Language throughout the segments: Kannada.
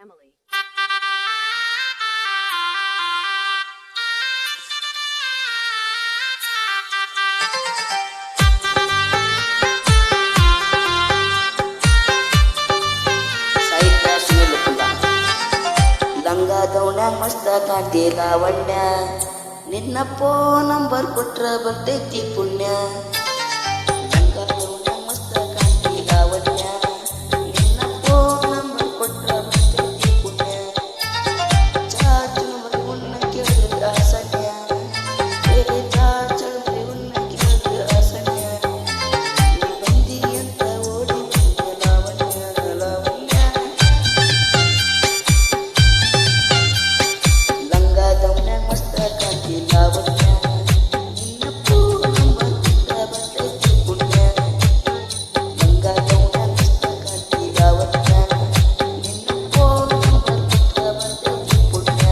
Emily. साहित्य सुनील कुंदा ಲಂಗ ದೌಣ್ಯಾಗ ಮಸ್ತ ಕಾಂತಿ ಲಾವಣ್ಯ ನಿನ್ನ ಫೋನ್ ನಂಬರ್ ಕೊಟ್ರ ಬರ್ತೈತಿ ಪುಣ್ಯ ಲಂಗ ದೌಣ್ಯಾಗ ಮಸ್ತ ಕಾಂತಿ ಲಾವಣ್ಯ ನಿನ್ನ ಫೋನ್ ನಂಬರ್ ಕೊಟ್ರ ಬರ್ತೈತಿ ಪುಣ್ಯ ಚಾಚು ಮರಿ ಉನ್ನ ಕೇಳಿದ್ರ ಅಸಹ್ಯ ಬೇರೆ ಚಾಚು ಮರಿ ಉನ್ನ ಕೇಳಿದ್ರ ಅಸಹ್ಯ ನೀ ಬಂದಿ ಅಂತ ಓಡಿ ಬಂದೆ ಲಾವಣ್ಯ ಲಾವಣ್ಯ ಲಂಗ ದೌಣ್ಯಾಗ ಮಸ್ತ ಕಾಂತಿ ಲಾವಣ್ಯ ನಿನ್ನ ಫೋನ್ ನಂಬರ್ ಕೊಟ್ರ ಬರ್ತೈತಿ ಪುಣ್ಯ ಲಂಗ ದೌಣ್ಯಾಗ ಮಸ್ತ ಕಾಂತಿ ಲಾವಣ್ಯ ನಿನ್ನ ಫೋನ್ ನಂಬರ್ ಕೊಟ್ರ ಬರ್ತೈತಿ ಪುಣ್ಯ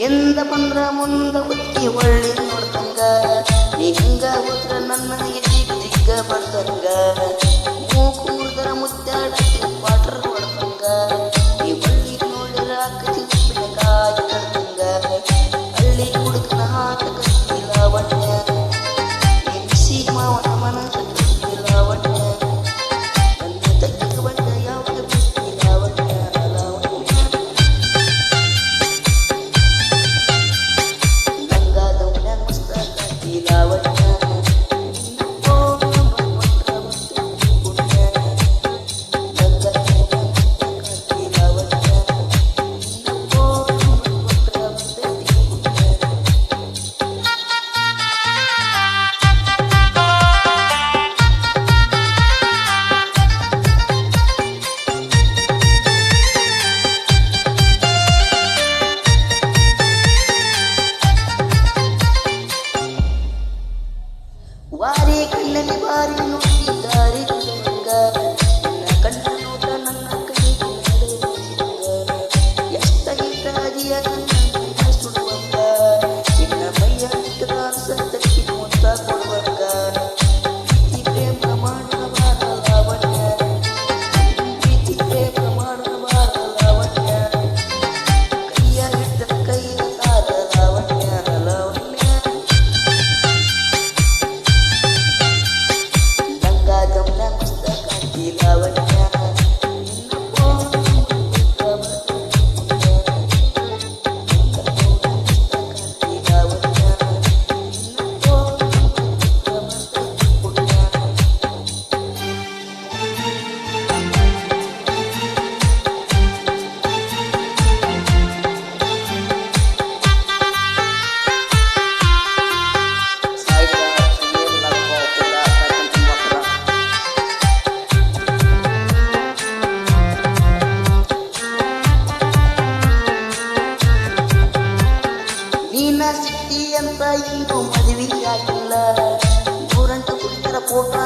ಎಂದ ಬಂದ್ರ ಮುಂದ ಹುತ್ತಿ ಒಳ್ಳಿ ನೋಡ್ದಂಗ ನೀ ಹಿಂಗ ಹೋದ್ರ ನನ್ನ ಎದಿಗ್ ದಿಗ್ಗ ಬರ್ದಂಗ ಮೂಕು ಮುರಿದರ ಮುತ್ತಾಡ ವಾಟರ್ ಹೊಡ್ದಂಗ ನೀ ಒಳ್ಳಿ ನೋಡಿರ ಅಕ್ಕಿ ಕಾಯಿ ಕಡ್ದಂಗ ಹಳ್ಳಿ ಹುಡುಗನ ಹಾಕ ಕತ್ತಿ ಲಾವಣ್ಯ ನೀ ಬಿಸಿ ಮಾವನ ಮನಸ ಕತ್ತಿ ಲಾವಣ್ಯ ನನ್ನ ತಗ್ಗಿಗೆ ಬಂದ ಯಾವಾಗ ಬಿಟ್ಟಿ ಲಾವಣ್ಯ ಲಾವಣ್ಯ ಲಂಗ ದೌಣ್ಯಾಗ ಮಸ್ತ ಕಾಂತಿ ಲಾವಣ್ಯ ನಿನ್ನ ಫೋನ್ ನಂಬರ್ ಕೊಟ್ರ ಬರ್ತೈತಿ ಪುಣ್ಯ ಲಂಗ ದೌಣ್ಯಾಗ ಮಸ್ತ ಕಾಂತಿ ಲಾವಣ್ಯ ನಿನ್ನ ಫೋನ್ ನಂಬರ್ ಕೊಟ್ರ ಬರ್ತೈತಿ ಪುಣ್ಯ ವಾರಿ ಕಣ್ಣಲ್ಲಿ ಬಾರಿ ನೋಡಿದ್ದಾರೆ ಗಂಗ ನಿನ್ನ ಕಣ್ಣ ನೋಟ ನನ್ನ ಕೈಗೆ ನಡೆಯುವಂಗ ಎಷ್ಟಗಿದ್ದಾಗಿಯ ನನ್ನ ಸುಡುವಂಗ ನಿನ್ನ ಮೈಯ ಇಟ್ಟದ ಸತ್ತಕ್ಕೆ ಮುತ್ತ ಕೊಡುವಂಗ ಪ್ರೀತಿ ಪ್ರೇಮ ಮಾಡುವ ಬಾರ ಲಾವಣ್ಯ ಪ್ರೀತಿ ಪ್ರೇಮ ಮಾಡುವ ಬಾರ ಲಾವಣ್ಯ ಕೈಯ ಹಿಡ್ದ ಕೈಯ ಸಾರ ಲಾವಣ್ಯ ಲಾವಣ್ಯ ಲಂಗ ದೌಣ್ಯಾಗ ಮಸ್ತ ಕಾಂತಿ ಲಾವಣ್ಯ ನಿನ್ನ ಫೋನ್ ನಂಬರ್ ಕೊಟ್ರ ಬರ್ತೈತಿ ಪುಣ್ಯ ಲಂಗ ದೌಣ್ಯಾಗ ಮಸ್ತ ಕಾಂತಿ ಲಾವಣ್ಯ ನಿನ್ನ ಫೋನ್ ನಂಬರ್ ಕೊಟ್ರ ಬರ್ತೈತಿ ಪುಣ್ಯ ಸಾಹಿತ್ಯ ಸುನೀಲ್ ಕುಂದ ತಿಮ್ಮಾಪುರ ನೀನ ಸಿಕ್ತಿ ಅಂತ ಇನ್ನೂ ಮದುವೆ ಆಗಿಲ್ಲ ನೂರಂಟು ಕುಡಿತರ ಫೋಟೋ